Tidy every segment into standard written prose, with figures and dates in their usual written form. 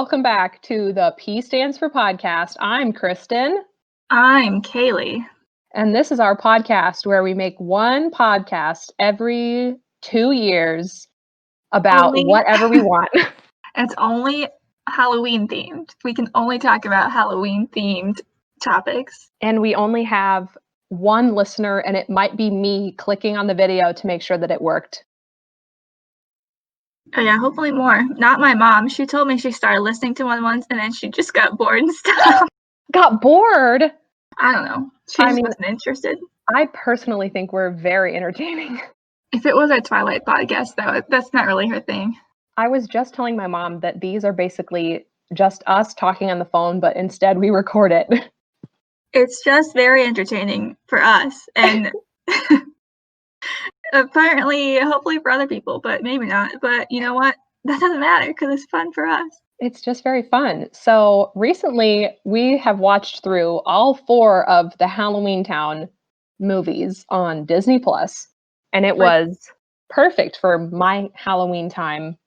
welcome back to the P Stands for Podcast. I'm Kristin. I'm Kailee. And this is our podcast where we make one podcast every 2 years about whatever we want. It's only Halloween themed. We can only talk about Halloween themed topics. And we only have one listener, and it might be me clicking on the video to make sure that it worked. Oh yeah, hopefully more. Not my mom. She told me she started listening to one once and then she just got bored and stopped. Got bored? I don't know. She just wasn't interested. I personally think we're very entertaining. If it was a Twilight podcast, though, that's not really her thing. I was just telling my mom that these are basically just us talking on the phone, but instead we record it. It's just very entertaining for us, and apparently, hopefully for other people, but maybe not. But you know what? That doesn't matter because it's fun for us. It's just very fun. So recently, we have watched through all 4 of the Halloweentown movies on Disney Plus, and it was perfect for my Halloween time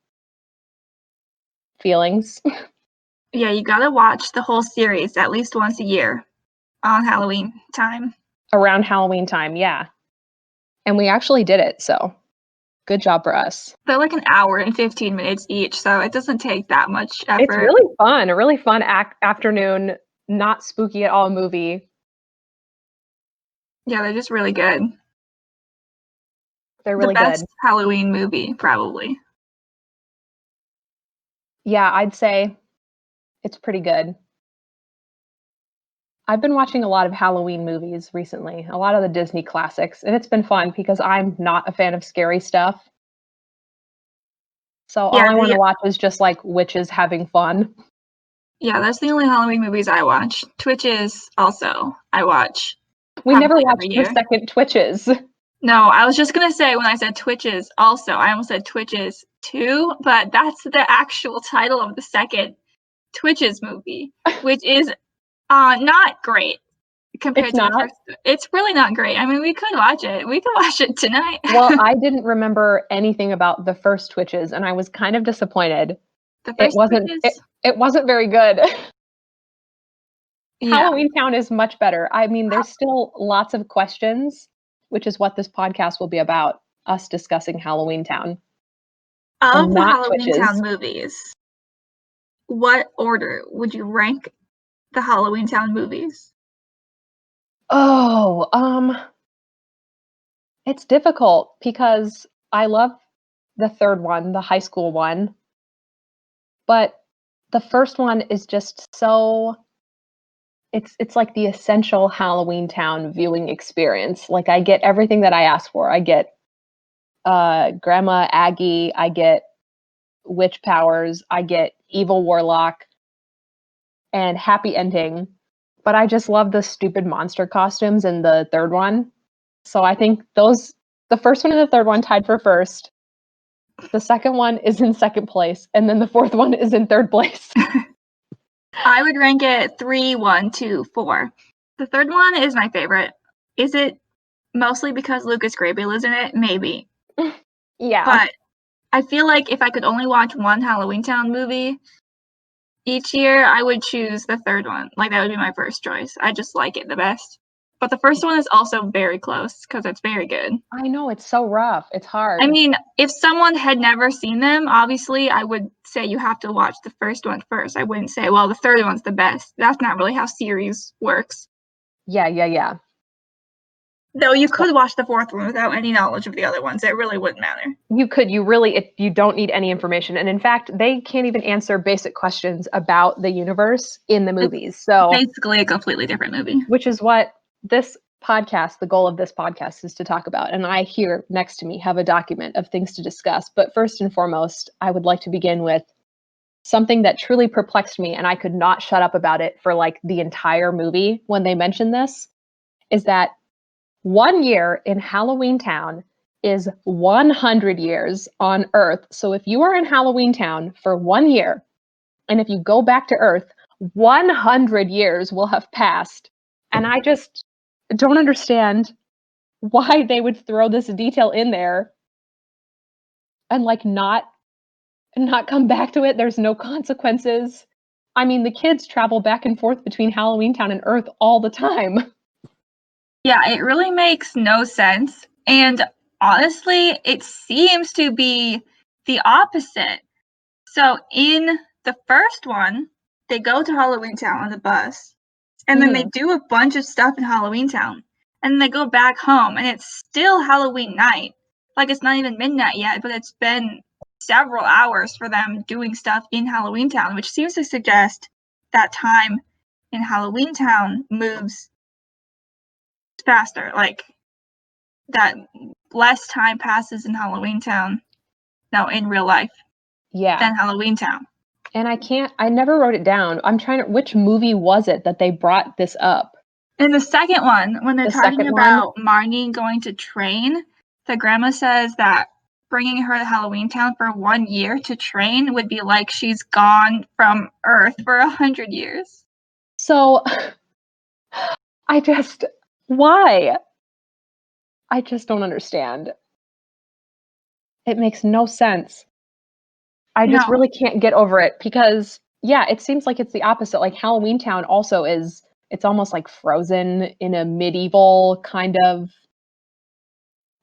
feelings. Yeah, you gotta watch the whole series at least once a year on Halloween time. Around Halloween time, yeah. And we actually did it, so good job for us. They're like an hour and 15 minutes each, so it doesn't take that much effort. It's really fun, a really fun afternoon, not spooky at all movie. Yeah, they're just really good. They're really good. The best Halloween movie, probably. Yeah, I'd say it's pretty good. I've been watching a lot of Halloween movies recently, a lot of the Disney classics, and it's been fun because I'm not a fan of scary stuff. So all I want to watch is just like witches having fun. Yeah, that's the only Halloween movies I watch. Twitches also, I watch. We never watched the second Twitches. No, I was just going to say when I said Twitches also, I almost said Twitches 2, but that's the actual title of the second Twitches movie, which is not great compared to the first. It's really not great. I mean, we could watch it. We could watch it tonight. Well, I didn't remember anything about the first Twitches, and I was kind of disappointed. It wasn't very good. Yeah. Halloweentown is much better. I mean, there's still lots of questions, which is what this podcast will be about, us discussing Halloweentown. Of the Halloweentown movies, what order would you rank the Halloweentown movies? It's difficult because I love the third one, the high school one, but the first one is just so, it's like the essential Halloweentown viewing experience. Like I get everything that I ask for. I get Grandma Aggie, I get witch powers, I get evil warlock, and happy ending. But I just love the stupid monster costumes in the third one. So I think the first one and the third one tied for first. The second one is in second place, and then the fourth one is in third place. I would rank it 3, 1, 2, 4. The third one is my favorite. Is it mostly because Lucas Grabeel is in it? Maybe. Yeah. But I feel like if I could only watch one Halloweentown movie each year, I would choose the third one. Like, that would be my first choice. I just like it the best. But the first one is also very close because it's very good. I know, it's so rough. It's hard. I mean, if someone had never seen them, obviously, I would say you have to watch the first one first. I wouldn't say, well, the third one's the best. That's not really how series works. Yeah. Though you could watch the fourth one without any knowledge of the other ones. It really wouldn't matter. You could. You don't need any information. And in fact, they can't even answer basic questions about the universe in the movies. So basically a completely different movie. Which is what this podcast, the goal of this podcast is to talk about. And I here next to me have a document of things to discuss. But first and foremost, I would like to begin with something that truly perplexed me, and I could not shut up about it for like the entire movie when they mentioned this, is that 1 year in Halloweentown is 100 years on Earth. So if you are in Halloweentown for 1 year, and if you go back to Earth, 100 years will have passed. And I just don't understand why they would throw this detail in there and like not come back to it. There's no consequences. I mean, the kids travel back and forth between Halloweentown and Earth all the time. Yeah, it really makes no sense. And honestly, it seems to be the opposite. So in the first one, they go to Halloweentown on the bus, and then they do a bunch of stuff in Halloweentown, and then they go back home, and it's still Halloween night. Like, it's not even midnight yet, but it's been several hours for them doing stuff in Halloweentown, which seems to suggest that time in Halloweentown moves faster. Like, that less time passes in Halloweentown, no, in real life, than Halloweentown. And I never wrote it down. Which movie was it that they brought this up? In the second one, when they're talking about Marnie going to train, the grandma says that bringing her to Halloweentown for 1 year to train would be like she's gone from Earth for 100 years. So, why? I just don't understand. It makes no sense. I just really can't get over it because, yeah, it seems like it's the opposite. Like Halloweentown also it's almost like frozen in a medieval kind of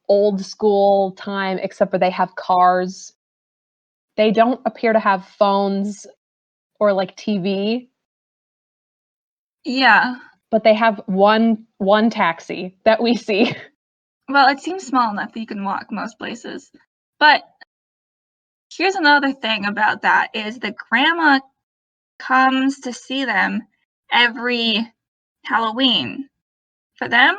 old school time, except for they have cars. They don't appear to have phones or like TV. Yeah. But they have one taxi that we see. Well, it seems small enough that you can walk most places. But here's another thing about that is the grandma comes to see them every Halloween. For them,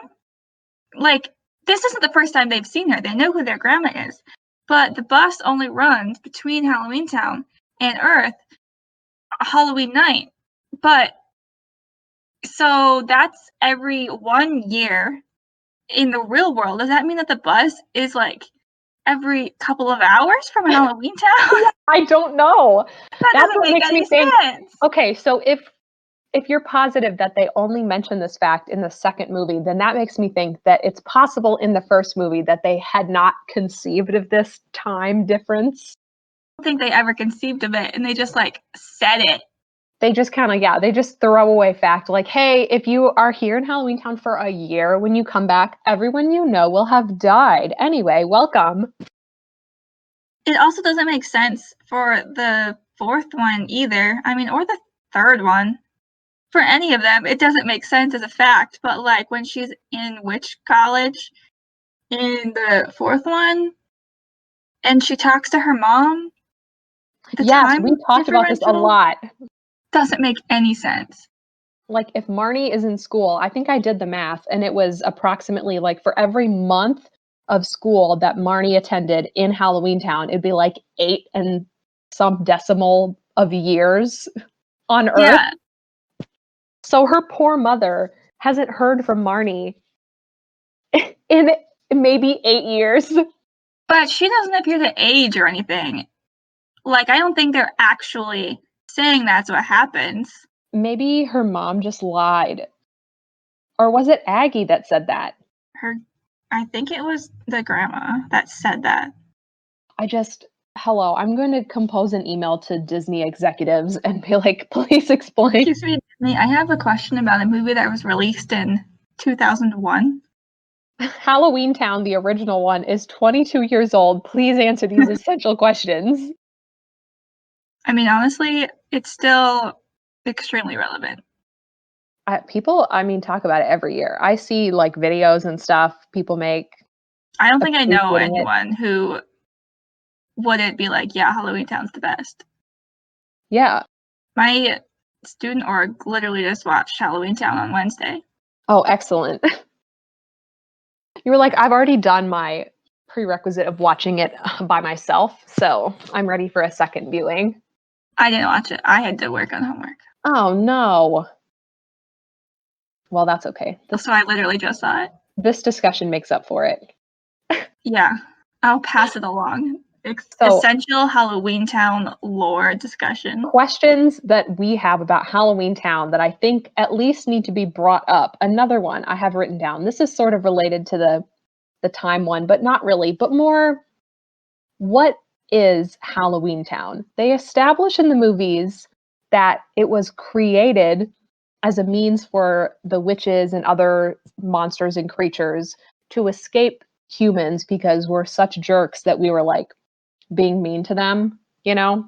like, this isn't the first time they've seen her. They know who their grandma is. But the bus only runs between Halloweentown and Earth Halloween night. But so that's every 1 year in the real world. Does that mean that the bus is like every couple of hours from Halloweentown? I don't know. That's what makes me think. Okay, so if you're positive that they only mention this fact in the second movie, then that makes me think that it's possible in the first movie that they had not conceived of this time difference. I don't think they ever conceived of it, and they just like said it. They just they just throw away fact like, hey, if you are here in Halloweentown for a year, when you come back, everyone you know will have died. Anyway, welcome. It also doesn't make sense for the fourth one either. I mean, or the third one. For any of them, it doesn't make sense as a fact, but like when she's in witch college in the fourth one and she talks to her mom, yes, we talked about this a lot. Doesn't make any sense. Like if Marnie is in school, I think I did the math, and it was approximately like for every month of school that Marnie attended in Halloweentown, it'd be like 8 and some decimal of years on Earth. Yeah. So her poor mother hasn't heard from Marnie in maybe 8 years. But she doesn't appear to age or anything. Like, I don't think they're actually saying that's what happens. Maybe her mom just lied. Or was it Aggie that said that? I think it was the grandma that said that. Hello, I'm going to compose an email to Disney executives and be like, please explain. Excuse me, Disney, I have a question about a movie that was released in 2001. Halloweentown, the original one, is 22 years old. Please answer these essential questions. I mean, honestly, it's still extremely relevant. People, talk about it every year. I see like videos and stuff people make. I don't think I know anyone who wouldn't be like, yeah, Halloweentown's the best. Yeah. My student org literally just watched Halloweentown on Wednesday. Oh, excellent. You were like, I've already done my prerequisite of watching it by myself, so I'm ready for a second viewing. I didn't watch it. I had to work on homework. Oh, no. Well, that's okay. So I literally just saw it. This discussion makes up for it. Yeah, I'll pass it along. Essential Halloweentown lore discussion. Questions that we have about Halloweentown that I think at least need to be brought up. Another one I have written down. This is sort of related to the time one, but not really. But more, what is Halloweentown? They establish in the movies that it was created as a means for the witches and other monsters and creatures to escape humans because we're such jerks that we were like being mean to them, you know?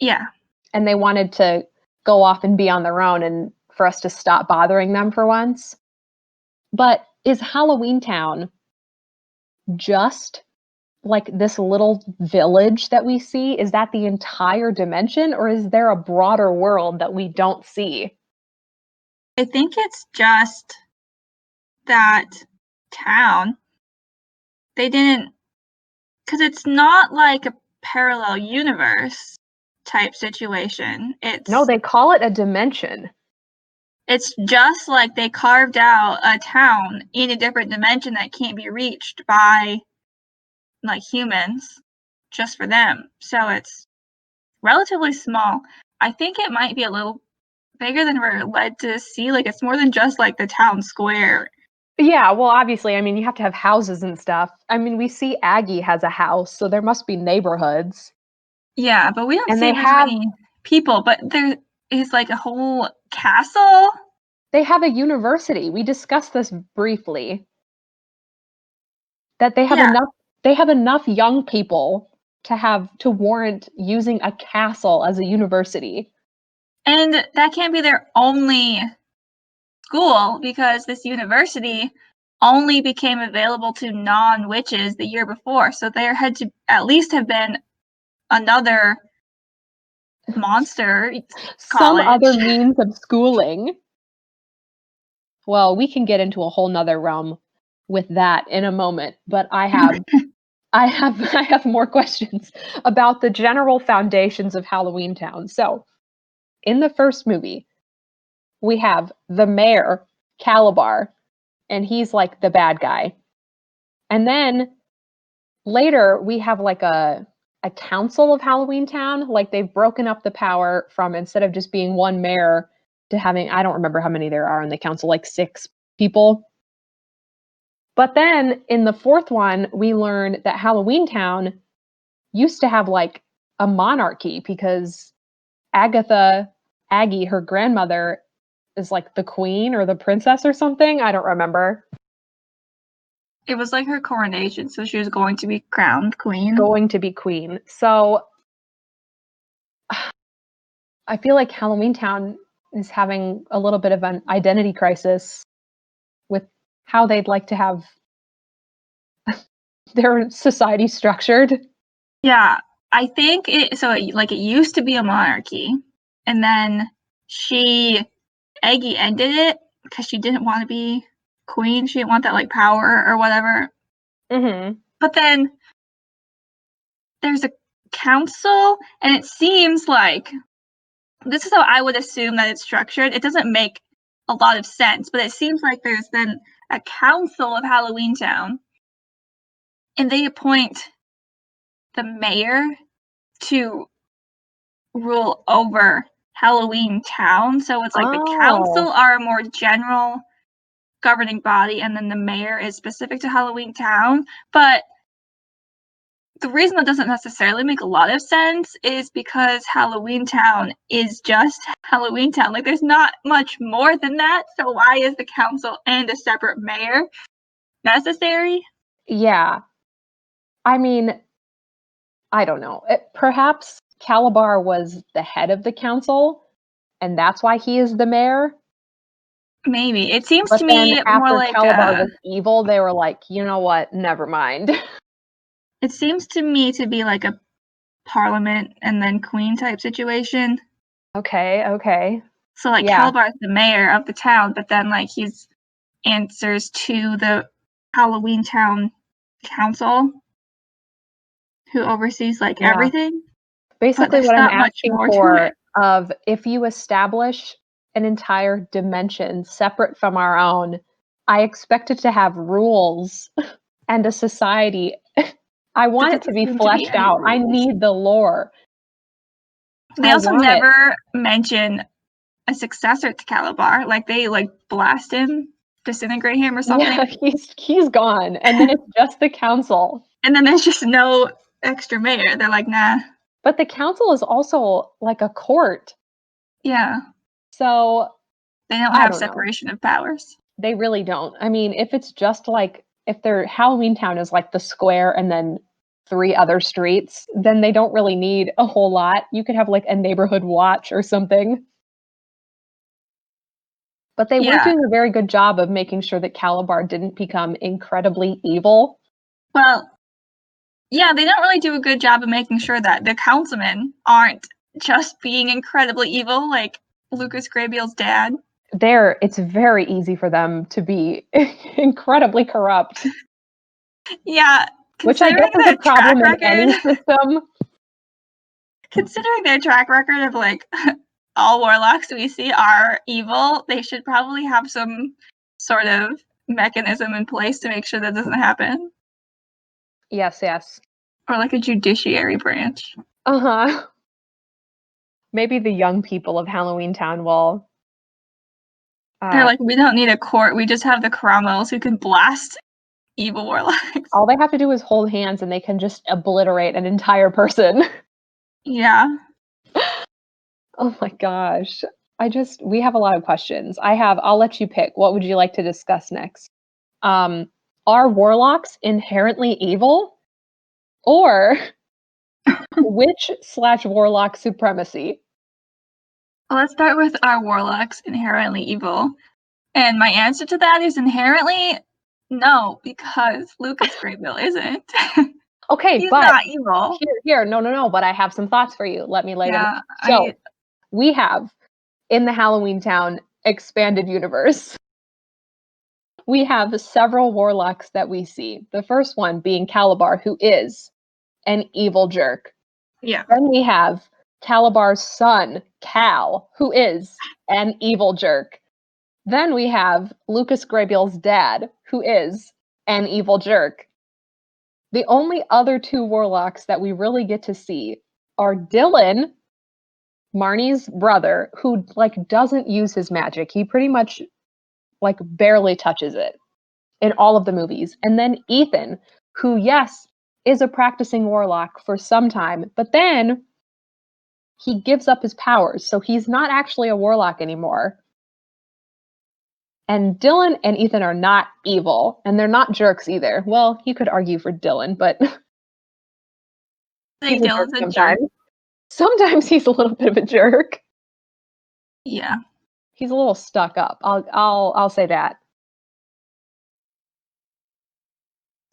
Yeah. And they wanted to go off and be on their own and for us to stop bothering them for once. But is Halloweentown just like this little village that we see? Is that the entire dimension, or is there a broader world that we don't see? I think it's just that town. They didn't, because it's not like a parallel universe type situation. No, they call it a dimension. It's just like they carved out a town in a different dimension that can't be reached by like humans just for them. So it's relatively small. I think it might be a little bigger than we're led to see. Like it's more than just like the town square. Yeah, well, obviously, I mean, you have to have houses and stuff. I mean, we see Aggie has a house, so there must be neighborhoods. Yeah, but we don't And see very many people. But there is like a whole castle. They have a university. We discussed this briefly. That they have enough young people to warrant using a castle as a university. And that can't be their only school because this university only became available to non-witches the year before. So there had to at least have been another monster college. Some other means of schooling. Well, we can get into a whole nother realm with that in a moment, but I have more questions about the general foundations of Halloweentown. So, in the first movie, we have the mayor, Calabar, and he's like the bad guy. And then later we have like a council of Halloweentown. Like they've broken up the power from, instead of just being one mayor, to having, I don't remember how many there are in the council, like 6 people. But then in the fourth one, we learn that Halloweentown used to have like a monarchy because Aggie, her grandmother, is like the queen or the princess or something. I don't remember. It was like her coronation, so she was going to be crowned queen. So I feel like Halloweentown is having a little bit of an identity crisis with how they'd like to have their society structured. Yeah, I think it used to be a monarchy, and then Aggie ended it because she didn't want to be queen. She didn't want that like power or whatever. Mm-hmm. But then there's a council, and it seems like this is how I would assume that it's structured. It doesn't make a lot of sense, but it seems like there's been a council of Halloweentown, and they appoint the mayor to rule over Halloweentown. So it's like the council are a more general governing body, and then the mayor is specific to Halloweentown. But the reason that doesn't necessarily make a lot of sense is because Halloweentown is just Halloweentown. Like, there's not much more than that. So why is the council and a separate mayor necessary? Yeah. I mean, I don't know. Perhaps Calabar was the head of the council, and that's why he is the mayor. Maybe. It seems but to me then after more like Calabar was evil, they were like, you know what? Never mind. It seems to me to be like a parliament and then queen type situation. Okay. So like Calabar's the mayor of the town, but then like he's answers to the Halloweentown council who oversees like everything. Basically what I'm asking for of if you establish an entire dimension separate from our own, I expect it to have rules and a society. I want it to be fleshed out. I need the lore. They also never mention a successor to Calabar. Like they like blast him, disintegrate him or something. Yeah, he's gone. And then it's just the council. And then there's just no extra mayor. They're like, nah. But the council is also like a court. Yeah. So They don't I have don't know. separation of powers. They really don't. I mean, if it's just like, if their Halloweentown is like the square and then 3 other streets, then they don't really need a whole lot. You could have like a neighborhood watch or something. But they were Yeah. doing a very good job of making sure that Calabar didn't become incredibly evil. Well, yeah, they don't really do a good job of making sure that the councilmen aren't just being incredibly evil, like Lucas Grable's dad. It's very easy for them to be incredibly corrupt. Yeah, Which I guess is a problem in any system. Considering their track record of like all warlocks we see are evil, they should probably have some sort of mechanism in place to make sure that doesn't happen. Yes. Or like a judiciary branch. Uh-huh. Maybe the young people of Halloweentown will. They're like, we don't need a court, we just have the Cromwells who can blast evil warlocks. All they have to do is hold hands and they can just obliterate an entire person. Yeah. Oh my gosh. We have a lot of questions. I'll let you pick. What would you like to discuss next? Are warlocks inherently evil? Or witch/warlock supremacy? Well, let's start with our warlocks inherently evil. And my answer to that is inherently no, because Lucas Grabeel isn't. Okay, He's but not evil. No, but I have some thoughts for you. Let me lay them out. So we have in the Halloweentown expanded universe, we have several warlocks that we see. The first one being Calabar, who is an evil jerk. Yeah. Then we have Calabar's son, Cal, who is an evil jerk. Then we have Lucas Grable's dad, who is an evil jerk. The only other 2 warlocks that we really get to see are Dylan, Marnie's brother, who doesn't use his magic. He pretty much barely touches it in all of the movies. And then Ethan, who, yes, is a practicing warlock for some time, but then he gives up his powers, so he's not actually a warlock anymore. And Dylan and Ethan are not evil, and they're not jerks either. Well, you could argue for Dylan, but I think Dylan's a jerk. Sometimes he's a little bit of a jerk. Yeah. He's a little stuck up. I'll say that.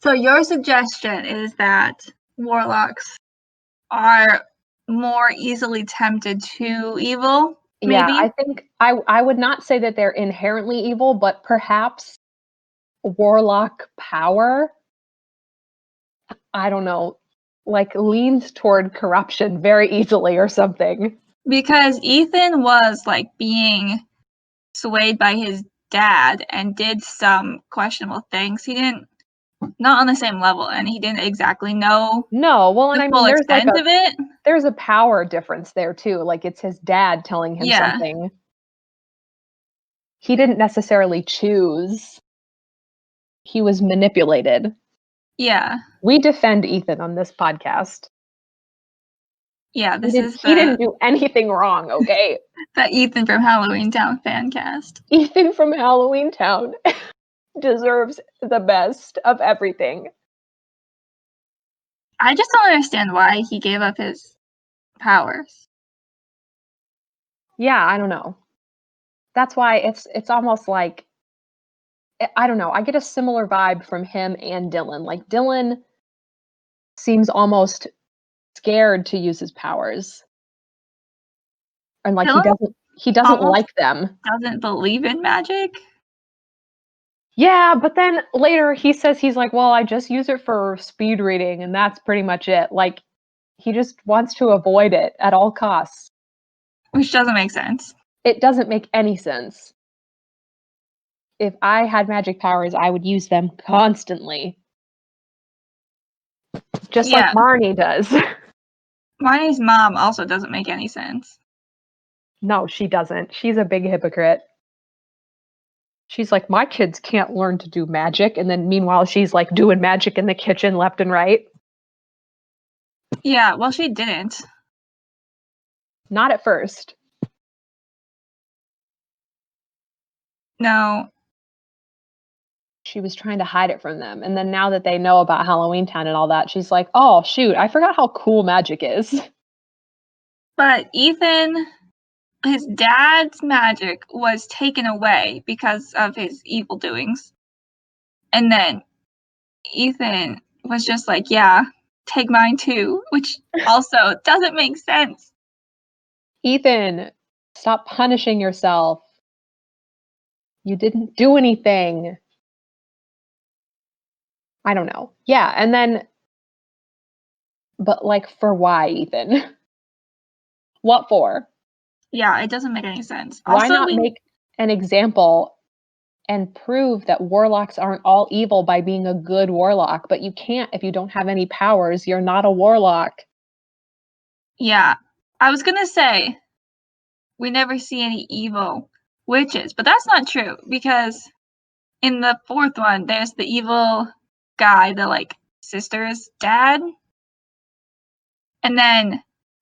So your suggestion is that warlocks are more easily tempted to evil? Maybe? Yeah, I think I would not say that they're inherently evil, but perhaps warlock power, I don't know, leans toward corruption very easily or something. Because Ethan was being swayed by his dad and did some questionable things. He didn't, not on the same level, and he didn't exactly know the full extent of it. There's a power difference there too. It's his dad telling him something. He didn't necessarily choose. He was manipulated. Yeah. We defend Ethan on this podcast. Yeah, he didn't do anything wrong, okay? The Ethan from Halloweentown fan cast. Ethan from Halloweentown deserves the best of everything. I just don't understand why he gave up his powers. Yeah, I don't know. That's why it's almost like, I don't know, I get a similar vibe from him and Dylan. Dylan seems almost scared to use his powers. And he doesn't like them. Doesn't believe in magic? Yeah, but then later he says he's well, I just use it for speed reading and that's pretty much it. He just wants to avoid it at all costs. Which doesn't make sense. It doesn't make any sense. If I had magic powers, I would use them constantly. Just like Marnie does. Marnie's mom also doesn't make any sense. No, she doesn't. She's a big hypocrite. She's like, my kids can't learn to do magic. And then meanwhile, she's doing magic in the kitchen left and right. Yeah, well, she didn't. Not at first. No. She was trying to hide it from them. And then now that they know about Halloweentown and all that, she's like, oh, shoot, I forgot how cool magic is. But Ethan, his dad's magic was taken away because of his evil doings. And then Ethan was just like, yeah, take mine too, which also doesn't make sense. Ethan, stop punishing yourself. You didn't do anything. I don't know. Yeah, and then, but like, for why, Ethan? What for? Yeah, it doesn't make any sense. Why Also, not make an example and prove that warlocks aren't all evil by being a good warlock? But you can't if you don't have any powers. You're not a warlock. Yeah, I was gonna say we never see any evil witches, but that's not true because in the fourth one, there's the evil guy, the like sister's dad, and then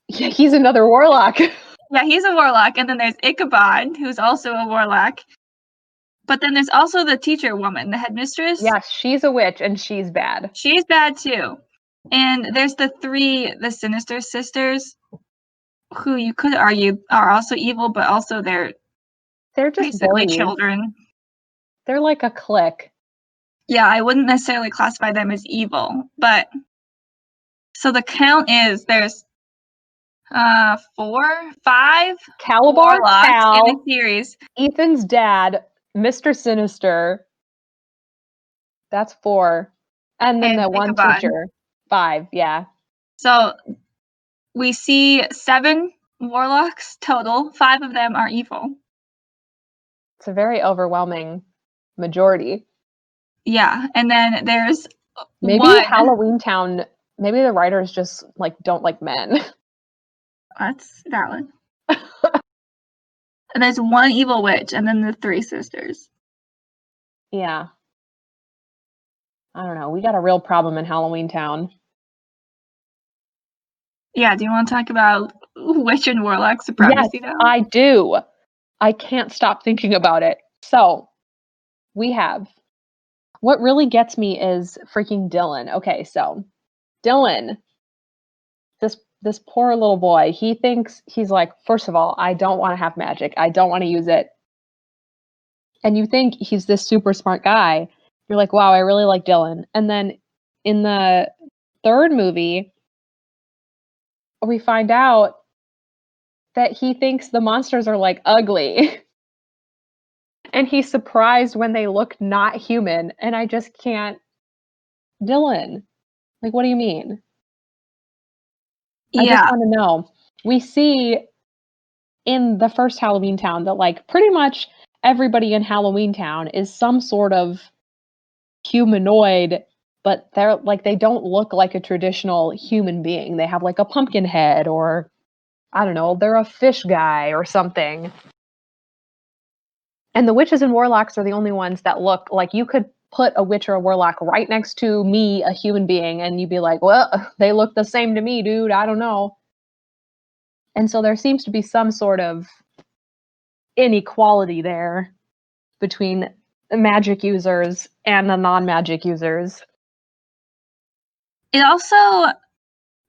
Yeah, he's another warlock. yeah, he's a warlock, and then there's Ichabod, who's also a warlock. But then there's also the teacher woman, the headmistress. Yes, she's a witch and she's bad. She's bad too. And there's the sinister sisters, who you could argue are also evil, but also they're just basically bullies. children. They're like a clique. Yeah, I wouldn't necessarily classify them as evil, but so the count is there's 4, 5 Calabar, warlocks Cal, in the series. Ethan's dad, Mr. Sinister. That's 4. And then the one Ichabod. teacher. 5, yeah. So we see 7 warlocks total. 5 of them are evil. It's a very overwhelming majority. Yeah, and then there's maybe one. Halloweentown, maybe the writers just like don't like men. That's valid. And there's one evil witch, and then the 3 sisters. Yeah. I don't know. We got a real problem in Halloweentown. Yeah, do you want to talk about witch and warlock supremacy now? I do. I can't stop thinking about it. So, we have, what really gets me is freaking Dylan. Okay, so Dylan, this poor little boy, he thinks, he's like, first of all, I don't want to have magic. I don't want to use it. And you think he's this super smart guy. You're like, wow, I really like Dylan. And then in the third movie, we find out that he thinks the monsters are like ugly. And he's surprised when they look not human. And I just can't. Dylan, like, what do you mean? I just want to know. We see in the first Halloweentown that like pretty much everybody in Halloweentown is some sort of humanoid, but they're like, they don't look like a traditional human being. They have like a pumpkin head, or I don't know, they're a fish guy or something. And the witches and warlocks are the only ones that look like, you could put a witch or a warlock right next to me, a human being, and you'd be like, well, they look the same to me, dude. I don't know. And so there seems to be some sort of inequality there between the magic users and the non-magic users. It also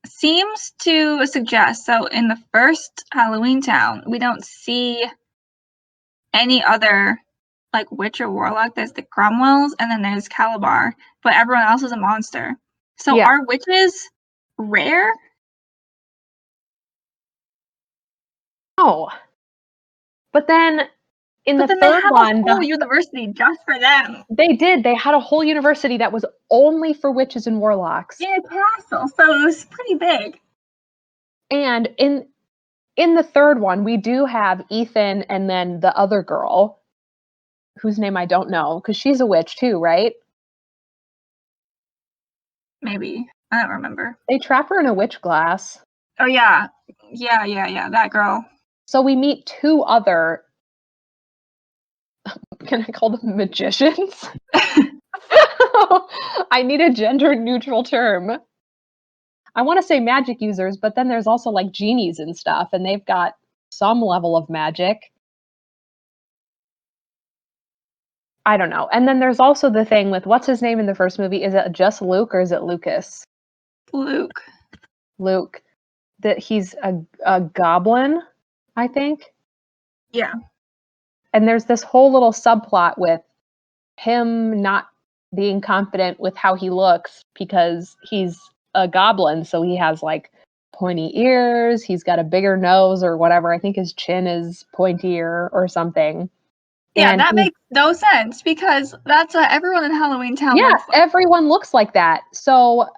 seems to suggest, so in the first Halloweentown, we don't see any other like witch or warlock. There's the Cromwells, and then there's Calabar, but everyone else is a monster. So Yeah. Are witches rare? Oh. But then in the they third have one, a whole university just for them. They did. They had a whole university that was only for witches and warlocks. In a castle, so it was pretty big. And in the third one, we do have Ethan and then the other girl, whose name I don't know, because she's a witch too, right? Maybe. I don't remember. They trap her in a witch glass. Oh, yeah. Yeah, that girl. So we meet 2 other, can I call them magicians? I need a gender-neutral term. I want to say magic users, but then there's also like genies and stuff, and they've got some level of magic. I don't know. And then there's also the thing with what's his name in the first movie? Is it just Luke or is it Lucas? Luke. Luke. That he's a goblin, I think. Yeah. And there's this whole little subplot with him not being confident with how he looks because he's a goblin, so he has like pointy ears, he's got a bigger nose or whatever. I think his chin is pointier or something. Yeah, And that makes no sense because that's what everyone in Halloweentown yeah, looks like. everyone looks like that. So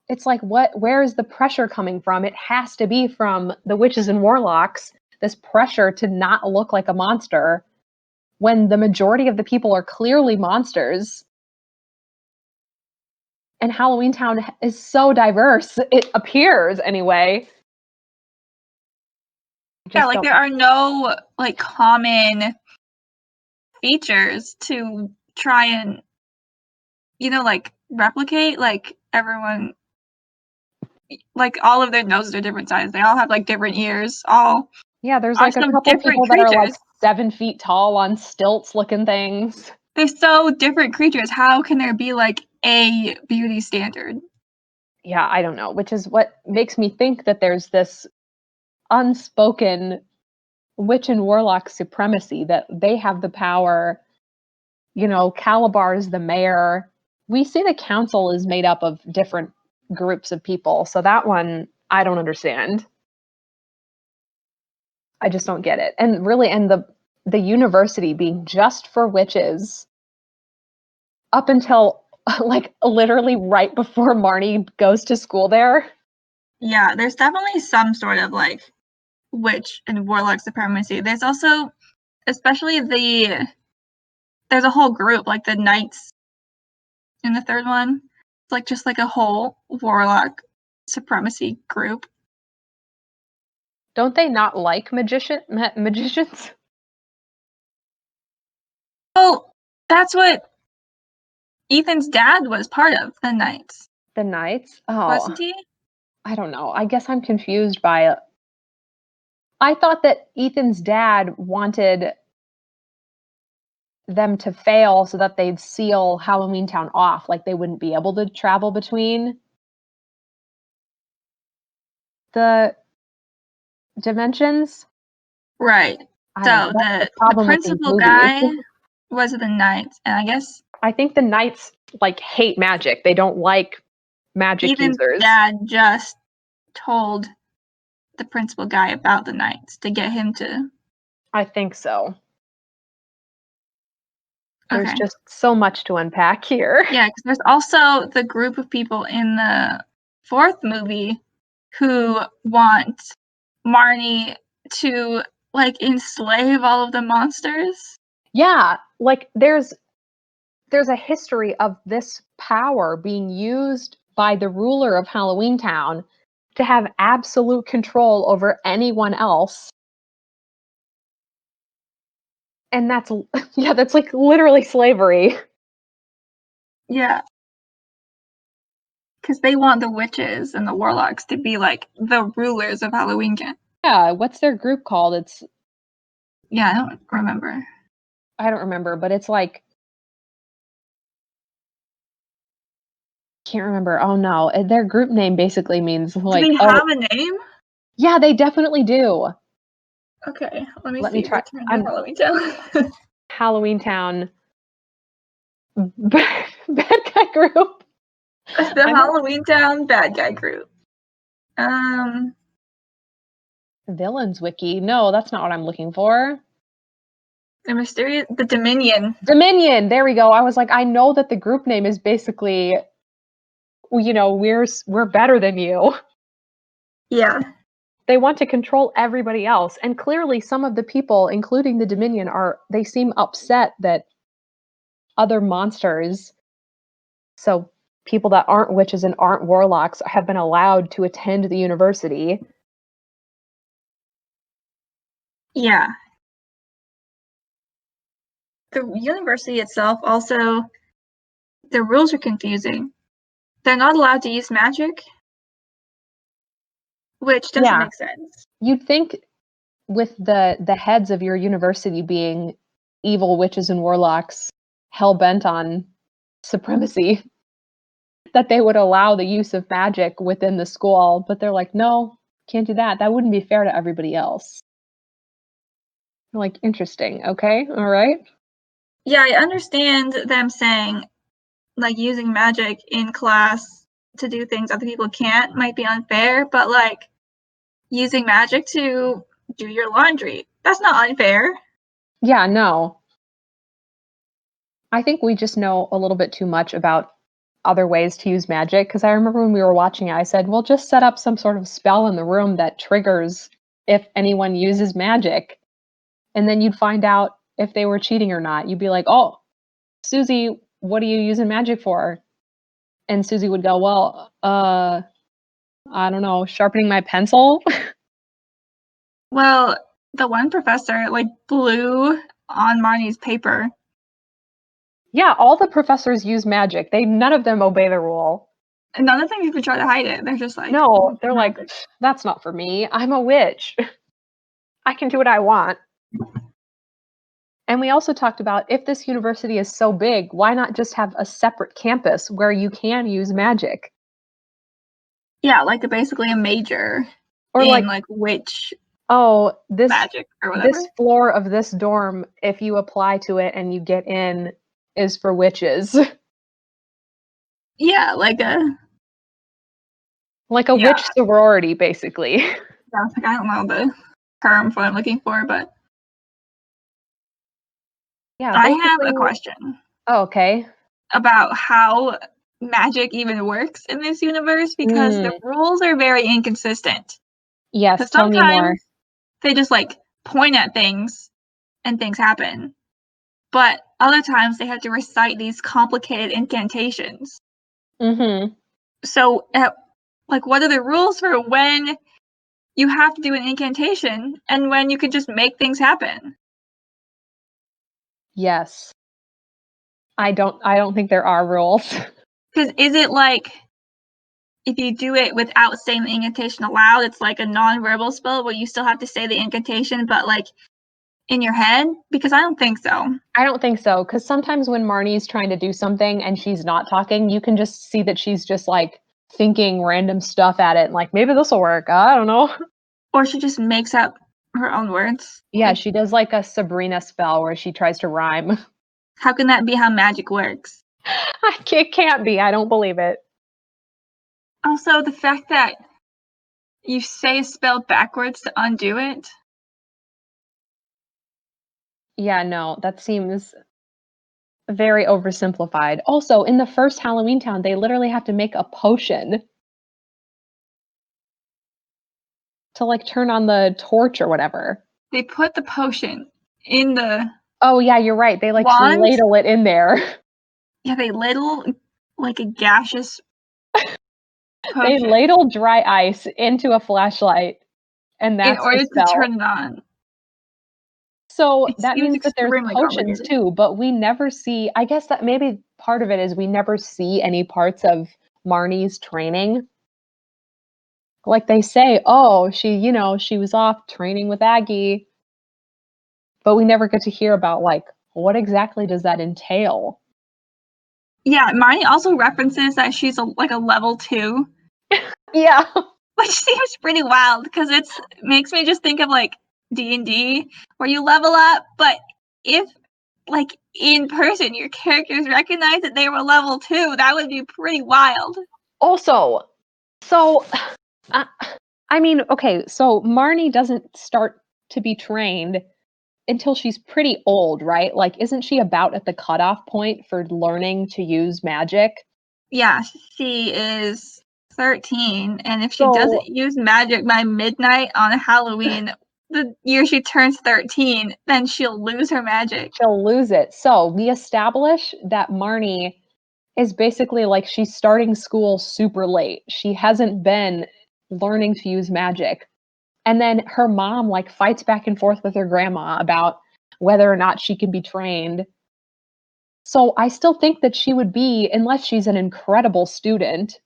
it's like, where is the pressure coming from? It has to be from the witches and warlocks, this pressure to not look like a monster when the majority of the people are clearly monsters. And Halloweentown is so diverse. It appears, anyway. Yeah, like there are no like common features to try and, you know, like replicate. Like everyone, like all of their noses are different sizes. They all have like different ears. Yeah, there's like a couple people that are like 7 feet tall on stilts looking things. They're so different creatures. How can there be like a beauty standard? Yeah, I don't know, which is what makes me think that there's this unspoken witch and warlock supremacy, that they have the power. You know, Calabar's the mayor. We see the council is made up of different groups of people, so that one I don't understand. I just don't get it. And really, and the university being just for witches up until like literally right before Marnie goes to school there. Yeah, there's definitely some sort of like witch and warlock supremacy. There's also, especially there's a whole group, like the knights in the third one. It's like just like a whole warlock supremacy group. Don't they not like magicians? Oh, that's what Ethan's dad was part of, the knights. The knights? Oh, wasn't he? I don't know. I guess I'm confused by it. I thought that Ethan's dad wanted them to fail so that they'd seal Halloweentown off, like they wouldn't be able to travel between the dimensions. Right. So the principal guy was the knights, and I guess I think the knights like hate magic. They don't like magic users. Dad just told the principal guy about the knights to get him to. I think so. There's just so much to unpack here. Yeah, because there's also the group of people in the fourth movie who want Marnie to like enslave all of the monsters. Yeah, like there's a history of this power being used by the ruler of Halloweentown to have absolute control over anyone else. And that's like literally slavery. Yeah. Because they want the witches and the warlocks to be like the rulers of Halloweentown. Yeah, what's their group called? Yeah, I don't remember. I don't remember, but it's like, can't remember. Oh no, their group name basically means like. Do they have a name? Yeah, they definitely do. Okay, let me try. Halloweentown. Halloweentown bad guy group. The Halloweentown bad guy group. Villains wiki. No, that's not what I'm looking for. The Dominion. Dominion. There we go. I was like, I know that the group name is basically, you know, we're better than you. Yeah. They want to control everybody else, and clearly some of the people, including the Dominion, they seem upset that other monsters, so people that aren't witches and aren't warlocks, have been allowed to attend the university. Yeah. The university itself also, the rules are confusing. They're not allowed to use magic, which doesn't make sense. You'd think with the heads of your university being evil witches and warlocks, hell-bent on supremacy, that they would allow the use of magic within the school, but they're like, no, can't do that. That wouldn't be fair to everybody else. I'm like, interesting. Okay, all right. Yeah, I understand them saying, like, using magic in class to do things other people can't might be unfair, but, like, using magic to do your laundry, that's not unfair. Yeah, no. I think we just know a little bit too much about other ways to use magic, because I remember when we were watching it, I said, well, just set up some sort of spell in the room that triggers if anyone uses magic. And then you'd find out if they were cheating or not. You'd be like, oh, Susie, what are you using magic for? And Susie would go, well, I don't know, sharpening my pencil. Well, the one professor, like, blew on Marnie's paper. Yeah, all the professors use magic. None of them obey the rule. And none of them even try to hide it. They're just like, no, they're like, that's not for me. I'm a witch. I can do what I want. And we also talked about, if this university is so big, why not just have a separate campus where you can use magic? Yeah, like basically a major Or in like witch this magic or whatever. This floor of this dorm, if you apply to it and you get in, is for witches. Yeah, like a witch sorority, basically. Yeah, like, I don't know the term for what I'm looking for, but yeah, I have a question. Oh, okay. About how magic even works in this universe, because the rules are very inconsistent. Yes, tell me more. They just like point at things and things happen. But other times they have to recite these complicated incantations. Mm-hmm. So, like, what are the rules for when you have to do an incantation and when you can just make things happen? Yes. I don't think there are rules. Because is it like, if you do it without saying the incantation aloud, it's like a non-verbal spell where you still have to say the incantation, but like in your head? Because I don't think so. I don't think so, because sometimes when Marnie's trying to do something and she's not talking, you can just see that she's just like thinking random stuff at it, and like, maybe this will work. I don't know. Or she just makes up her own words. Yeah, she does like a Sabrina spell where she tries to rhyme. How can that be how magic works? It can't be. I don't believe it. Also, the fact that you say a spell backwards to undo it. Yeah, no, that seems very oversimplified. Also, in the first Halloweentown, they literally have to make a potion to like turn on the torch or whatever. They put the potion in the Oh yeah, you're right. They like wand? ladle it in there. Yeah, they ladle like a gaseous potion. They ladle dry ice into a flashlight, and that's in order to turn it on. So that means that there's potions too, but we never see. I guess that maybe part of it is we never see any parts of Marnie's training. Like they say, oh, she was off training with Aggie. But we never get to hear about like, what exactly does that entail? Yeah, Marnie also references that she's a level 2. Yeah. Which seems pretty wild, because it makes me just think of like D&D, where you level up, but if like in person your characters recognize that they were level 2, that would be pretty wild. Also, so I mean, okay, so Marnie doesn't start to be trained until she's pretty old, right? Like, isn't she about at the cutoff point for learning to use magic? Yeah, she is 13, and if she doesn't use magic by midnight on Halloween, the year she turns 13, then she'll lose her magic. She'll lose it. So we establish that Marnie is basically like, she's starting school super late. She hasn't been learning to use magic. And then her mom like fights back and forth with her grandma about whether or not she can be trained. So I still think that she would be, unless she's an incredible student.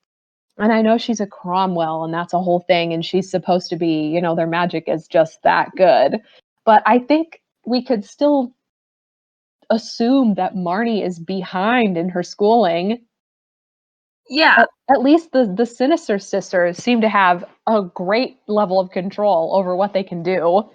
And I know she's a Cromwell and that's a whole thing. And she's supposed to be, their magic is just that good. But I think we could still assume that Marnie is behind in her schooling. Yeah. At least the Sinister Sisters seem to have a great level of control over what they can do.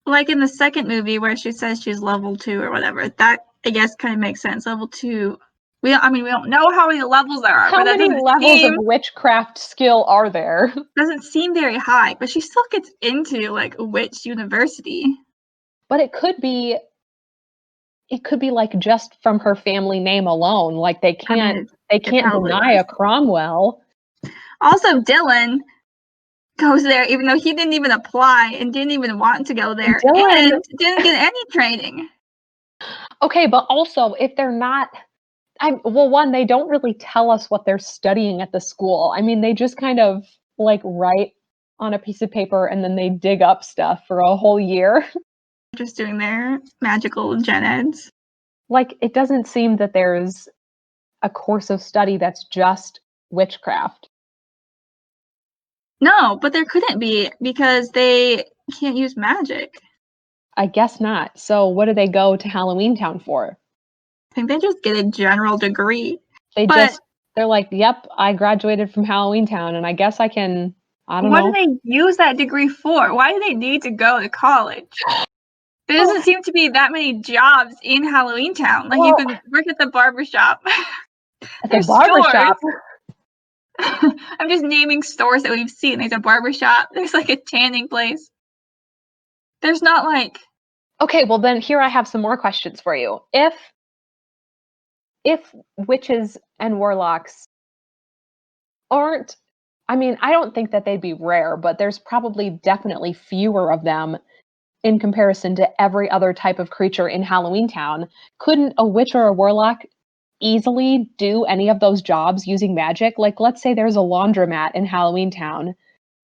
Like in the second movie where she says she's level 2 or whatever, that I guess kind of makes sense. Level 2. We don't know how many levels there are, How but that many doesn't levels of witchcraft skill are there? doesn't seem very high. But she still gets into like witch university. But it could be like just from her family name alone. Like they can't deny a Cromwell. Also, Dylan goes there even though he didn't even apply and didn't even want to go there and didn't get any training. Okay, but also if they're not, one, they don't really tell us what they're studying at the school. I mean, they just kind of like write on a piece of paper and then they dig up stuff for a whole year. Just doing their magical gen eds. Like, it doesn't seem that there's a course of study that's just witchcraft. No, but there couldn't be because they can't use magic. I guess not. So what do they go to Halloweentown for? I think they just get a general degree. They're like, yep, I graduated from Halloweentown and I guess I can, I don't know. What do they use that degree for? Why do they need to go to college? There doesn't seem to be that many jobs in Halloweentown. Like, you can work at the barbershop. At the barbershop? I'm just naming stores that we've seen. There's a barbershop. There's like a tanning place. There's not like... Okay, well then here I have some more questions for you. If witches and warlocks aren't, I mean, I don't think that they'd be rare, but there's probably definitely fewer of them in comparison to every other type of creature in Halloweentown. Couldn't a witch or a warlock easily do any of those jobs using magic? Like, let's say there's a laundromat in Halloweentown.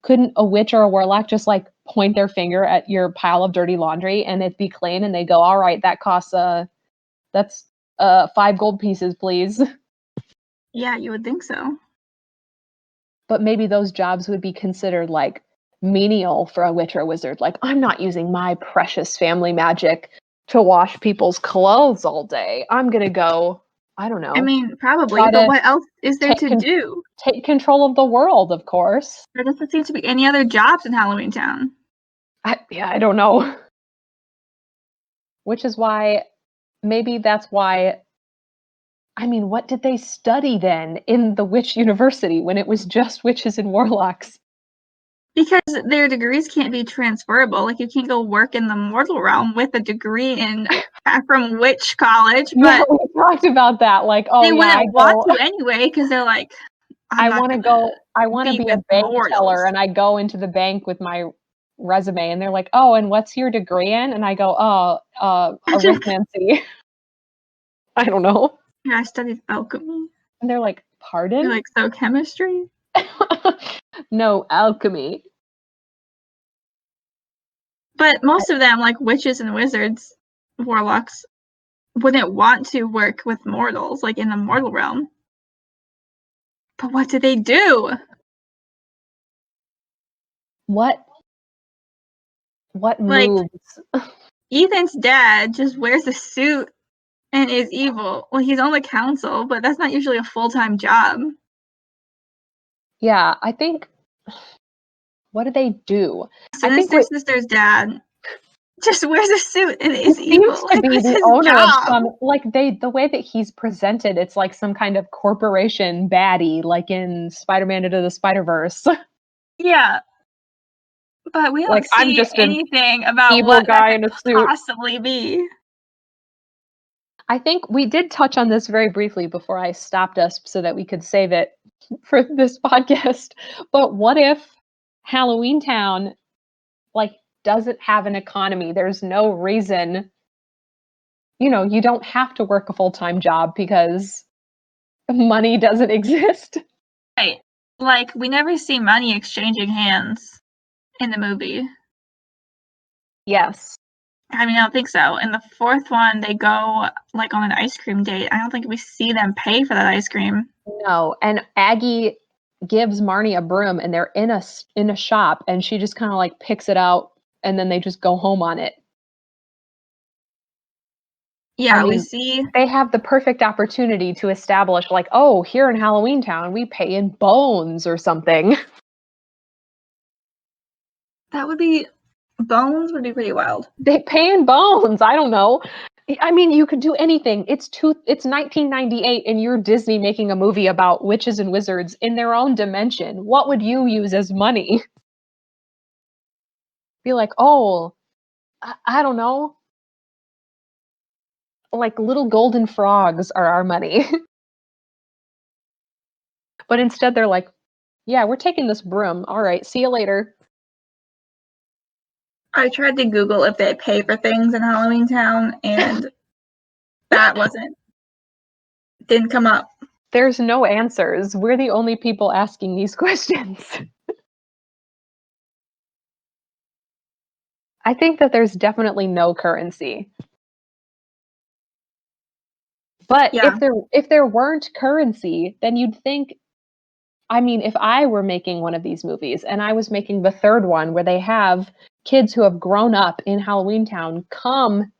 Couldn't a witch or a warlock just like point their finger at your pile of dirty laundry and it'd be clean and they go, all right, that costs that's 5 gold pieces, please. Yeah, you would think so. But maybe those jobs would be considered like menial for a witch or a wizard. Like, I'm not using my precious family magic to wash people's clothes all day. I'm gonna go, I don't know. I mean, probably, but what else is there to do? Take control of the world, of course. There doesn't seem to be any other jobs in Halloweentown. I don't know. Which is why, maybe that's why, I mean, what did they study then in the witch university when it was just witches and warlocks? Because their degrees can't be transferable. Like, you can't go work in the mortal realm with a degree from witch college. But yeah, we talked about that. Like, they wouldn't want to anyway because they're like, I want to be a bank teller, and I go into the bank with my resume, and they're like, oh, and what's your degree in? And I go, arithmancy. I don't know. Yeah, I studied alchemy. And they're like, pardon? You're like, so chemistry? No, alchemy. But most of them, like witches and wizards, warlocks, wouldn't want to work with mortals, like in the mortal realm. But what do they do? What moves? Ethan's dad just wears a suit and is evil. Well, he's on the council, but that's not usually a full-time job. Yeah, I think... What do they do? Sinister Sister's dad just wears a suit and is evil. Seems to be the owner of some, like, the way that he's presented, it's like some kind of corporation baddie, like in Spider-Man Into the Spider-Verse. Yeah. But we don't see anything about evil what guy that in a could suit. possibly be. I think we did touch on this very briefly before I stopped us so that we could save it for this podcast. But what if Halloweentown, like, doesn't have an economy? There's no reason, you don't have to work a full-time job because money doesn't exist. Right. Like, we never see money exchanging hands in the movie. Yes. I mean, I don't think so. In the fourth one, they go, like, on an ice cream date. I don't think we see them pay for that ice cream. No, and Aggie gives Marnie a broom, and they're in a shop, and she just kind of, like, picks it out, and then they just go home on it. Yeah, I we mean, see. they have the perfect opportunity to establish, like, oh, here in Halloweentown, we pay in bones or something. Bones would be pretty wild. They pay in bones. I don't know. I mean, you could do anything. It's 1998, and you're Disney making a movie about witches and wizards in their own dimension. What would you use as money? Be like, oh, I don't know. Like little golden frogs are our money. But instead, they're like, yeah, we're taking this broom. All right, see you later. I tried to Google if they pay for things in Halloweentown, and that didn't come up. There's no answers. We're the only people asking these questions. I think that there's definitely no currency. But Yeah. if there weren't currency, then you'd think, I mean, if I were making one of these movies and I was making the third one where they have kids who have grown up in Halloweentown come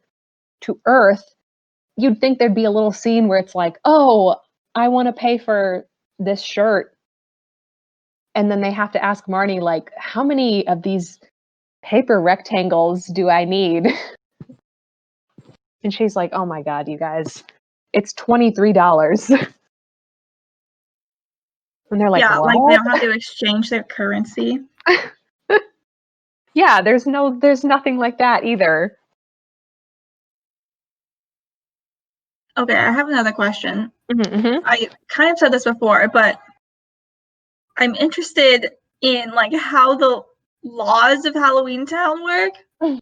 to Earth, you'd think there'd be a little scene where it's like, oh, I want to pay for this shirt. And then they have to ask Marnie, like, how many of these paper rectangles do I need? And she's like, oh my God, you guys, it's $23. And they're like, Yeah, what? like they don't have to exchange their currency. Yeah, there's nothing like that either. Okay, I have another question. Mm-hmm. I kind of said this before, but I'm interested in like how the laws of Halloweentown work.